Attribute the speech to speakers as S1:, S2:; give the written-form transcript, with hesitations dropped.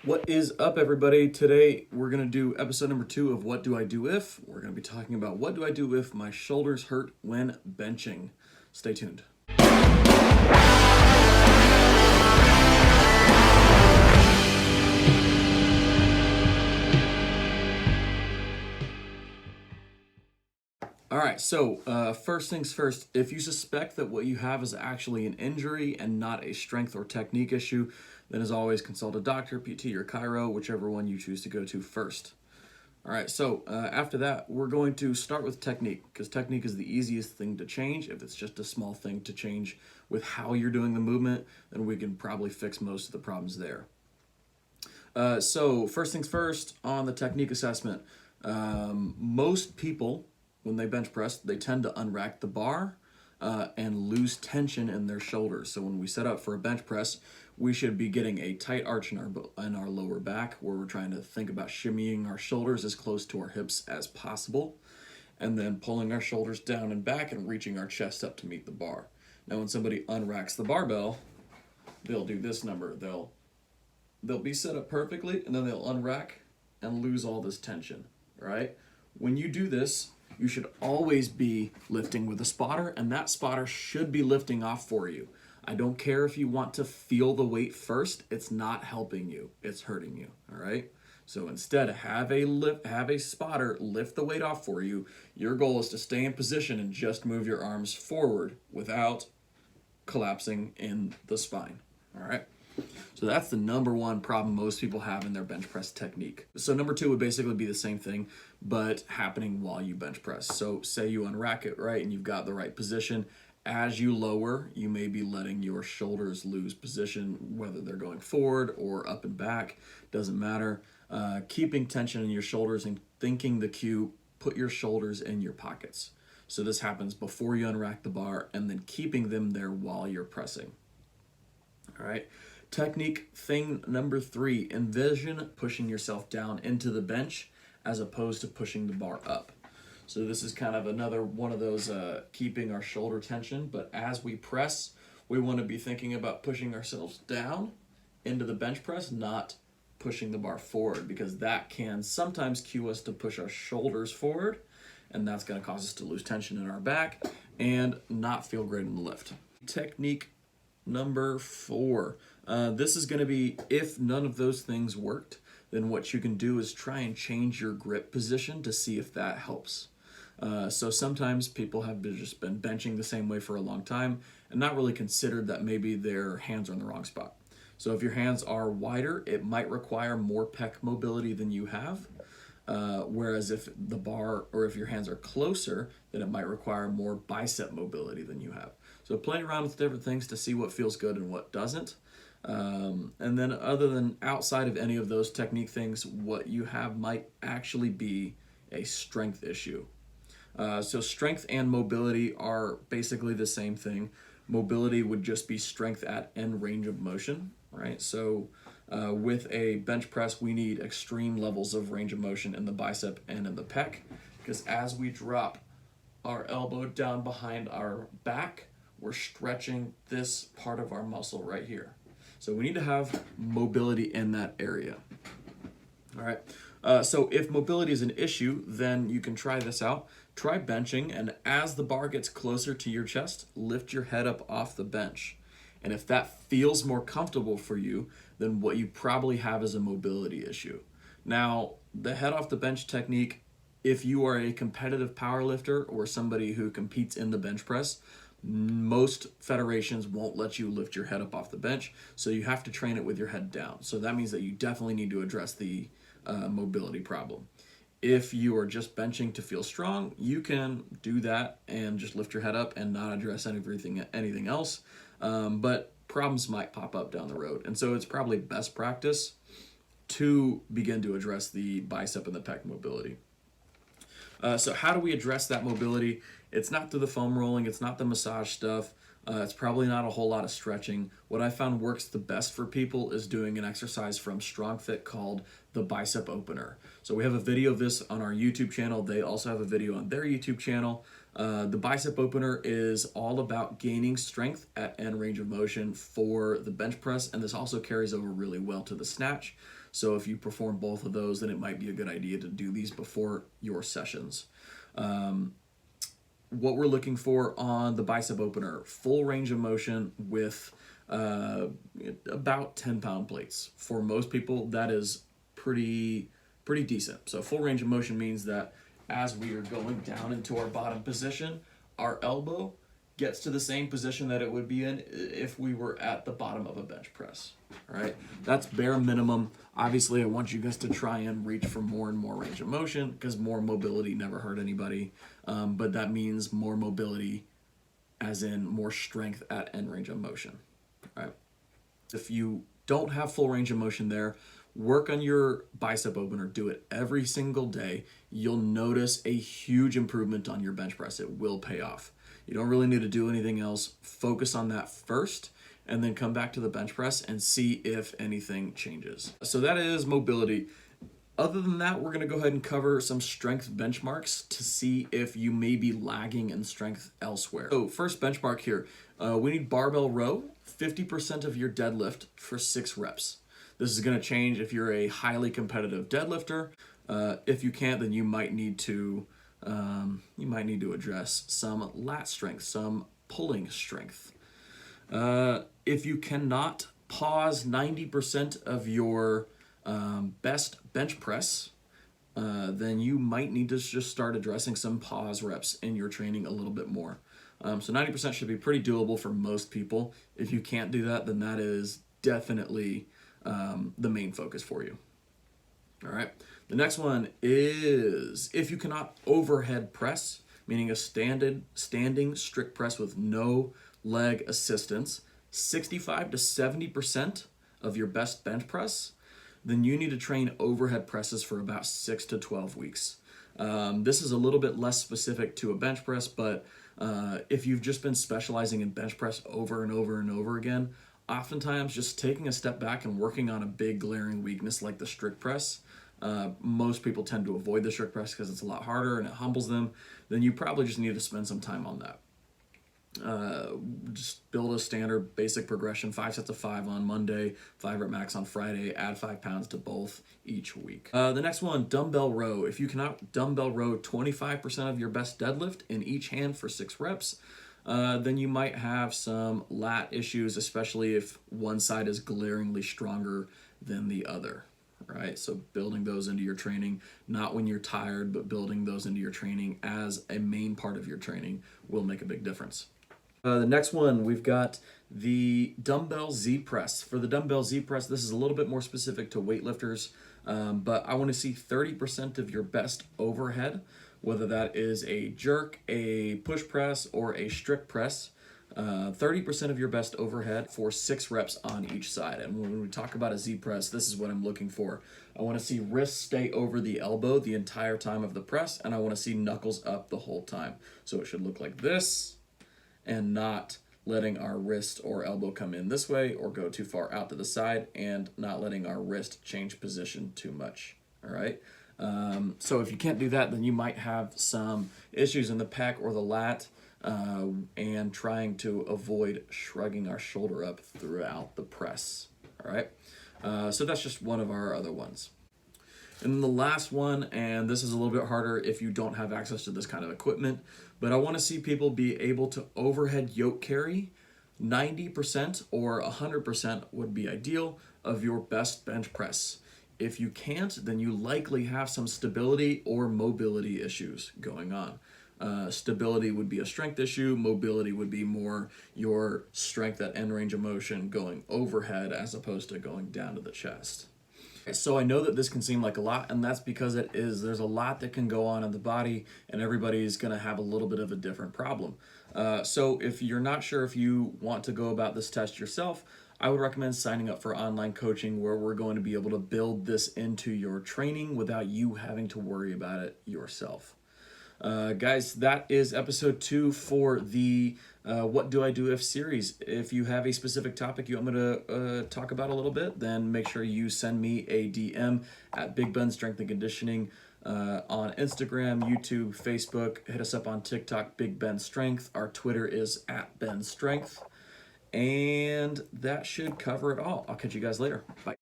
S1: What is up, everybody? Today we're going to do episode number 2 of What Do I Do If? We're going to be talking about what do I do if my shoulders hurt when benching. Stay tuned. All right, so first things first, if you suspect that what you have is actually an injury and not a strength or technique issue, then as always, consult a doctor, PT, or chiro, whichever one you choose to go to first. All right, so after that, we're going to start with technique because technique is the easiest thing to change. If it's just a small thing to change with how you're doing the movement, then we can probably fix most of the problems there. So first things first, on the technique assessment, most people, when they bench press, they tend to unrack the bar and lose tension in their shoulders. So when we set up for a bench press, we should be getting a tight arch in our lower back, where we're trying to think about shimmying our shoulders as close to our hips as possible, and then pulling our shoulders down and back and reaching our chest up to meet the bar. Now when somebody unracks the barbell, they'll do this number. They'll be set up perfectly, and then they'll unrack and lose all this tension, right? When you do this, you should always be lifting with a spotter, and that spotter should be lifting off for you. I don't care if you want to feel the weight first, it's not helping you, it's hurting you, all right? So instead, have a spotter lift the weight off for you. Your goal is to stay in position and just move your arms forward without collapsing in the spine, all right? So that's the number one problem most people have in their bench press technique. So number 2 would basically be the same thing, but happening while you bench press. So say you unrack it, right, and you've got the right position. As you lower, you may be letting your shoulders lose position, whether they're going forward or up and back, doesn't matter. Keeping tension in your shoulders and thinking the cue, put your shoulders in your pockets. So this happens before you unrack the bar and then keeping them there while you're pressing. All right. Technique thing number 3, envision pushing yourself down into the bench as opposed to pushing the bar up. So this is kind of another one of those keeping our shoulder tension, but as we press, we want to be thinking about pushing ourselves down into the bench press, not pushing the bar forward, because that can sometimes cue us to push our shoulders forward, and that's going to cause us to lose tension in our back and not feel great in the lift. Technique number 4. This is going to be, if none of those things worked, then what you can do is try and change your grip position to see if that helps. So sometimes people have just been benching the same way for a long time and not really considered that maybe their hands are in the wrong spot. So if your hands are wider, it might require more pec mobility than you have. Whereas if the bar, or if your hands are closer, then it might require more bicep mobility than you have. So play around with different things to see what feels good and what doesn't. And then other than outside of any of those technique things, what you have might actually be a strength issue. So strength and mobility are basically the same thing. Mobility would just be strength at end range of motion, right? So with a bench press, we need extreme levels of range of motion in the bicep and in the pec, because as we drop our elbow down behind our back, we're stretching this part of our muscle right here. So we need to have mobility in that area. All right. So if mobility is an issue, then you can try this out. Try benching, and as the bar gets closer to your chest, lift your head up off the bench. And if that feels more comfortable for you, then what you probably have is a mobility issue. Now, the head off the bench technique, if you are a competitive power lifter or somebody who competes in the bench press, most federations won't let you lift your head up off the bench, so you have to train it with your head down. So that means that you definitely need to address the mobility problem. If you are just benching to feel strong, you can do that and just lift your head up and not address anything else. But problems might pop up down the road. And so it's probably best practice to begin to address the bicep and the pec mobility. So how do we address that mobility? It's not through the foam rolling. It's not the massage stuff. It's probably not a whole lot of stretching. What I found works the best for people is doing an exercise from StrongFit called the bicep opener. So we have a video of this on our YouTube channel. They also have a video on their YouTube channel. The bicep opener is all about gaining strength at end range of motion for the bench press, and this also carries over really well to the snatch. So if you perform both of those, then it might be a good idea to do these before your sessions. What we're looking for on the bicep opener, full range of motion with about 10-pound plates. For most people, that is pretty decent. So full range of motion means that as we are going down into our bottom position, our elbow gets to the same position that it would be in if we were at the bottom of a bench press. All right, that's bare minimum. Obviously, I want you guys to try and reach for more and more range of motion, because more mobility never hurt anybody. But that means more mobility, as in more strength at end range of motion. All right. If you don't have full range of motion there, work on your bicep opener. Do it every single day. You'll notice a huge improvement on your bench press. It will pay off. You don't really need to do anything else. Focus on that first, and then come back to the bench press and see if anything changes. So that is mobility. Other than that, we're going to go ahead and cover some strength benchmarks to see if you may be lagging in strength elsewhere. So first benchmark here, we need barbell row, 50% of your deadlift for 6 reps. This is going to change if you're a highly competitive deadlifter. If you can't, then you might need to address some lat strength, some pulling strength. If you cannot pause 90% of your best bench press, then you might need to just start addressing some pause reps in your training a little bit more. So 90% should be pretty doable for most people. If you can't do that, then that is definitely the main focus for you. All right. The next one is if you cannot overhead press, meaning a standing strict press with no leg assistance, 65 to 70% of your best bench press, then you need to train overhead presses for about 6 to 12 weeks. This is a little bit less specific to a bench press, but if you've just been specializing in bench press over and over and over again, oftentimes just taking a step back and working on a big glaring weakness like the strict press, most people tend to avoid the strict press because it's a lot harder and it humbles them, then you probably just need to spend some time on that. Just build a standard basic progression, 5 sets of 5 on Monday, 5 rep max on Friday, add 5 pounds to both each week. The next one, dumbbell row. If you cannot dumbbell row 25% of your best deadlift in each hand for 6 reps, then you might have some lat issues, especially if one side is glaringly stronger than the other. Right, so building those into your training, not when you're tired, but building those into your training as a main part of your training will make a big difference. The next one, we've got the dumbbell Z press. For the dumbbell Z press, this is a little bit more specific to weightlifters, but I want to see 30% of your best overhead, whether that is a jerk, a push press, or a strict press. 30% of your best overhead for 6 reps on each side. And when we talk about a Z press, this is what I'm looking for. I want to see wrists stay over the elbow the entire time of the press, and I want to see knuckles up the whole time. So it should look like this, and not letting our wrist or elbow come in this way or go too far out to the side, and not letting our wrist change position too much. All right. So if you can't do that, then you might have some issues in the pec or the lat, and trying to avoid shrugging our shoulder up throughout the press. All right. So that's just one of our other ones. And then the last one, and this is a little bit harder if you don't have access to this kind of equipment, but I want to see people be able to overhead yoke carry 90% or 100% would be ideal of your best bench press. If you can't, then you likely have some stability or mobility issues going on. Stability would be a strength issue. Mobility would be more your strength at end range of motion going overhead as opposed to going down to the chest. So I know that this can seem like a lot, and that's because it is. There's a lot that can go on in the body, and everybody's going to have a little bit of a different problem. So if you're not sure if you want to go about this test yourself, I would recommend signing up for online coaching, where we're going to be able to build this into your training without you having to worry about it yourself. Guys, that is episode 2 for the What Do I Do If series. If you have a specific topic you want me to talk about a little bit, then make sure you send me a DM at Big Ben Strength and Conditioning on Instagram, YouTube, Facebook. Hit us up on TikTok, Big Ben Strength. Our Twitter is at Ben Strength. And that should cover it all. I'll catch you guys later. Bye.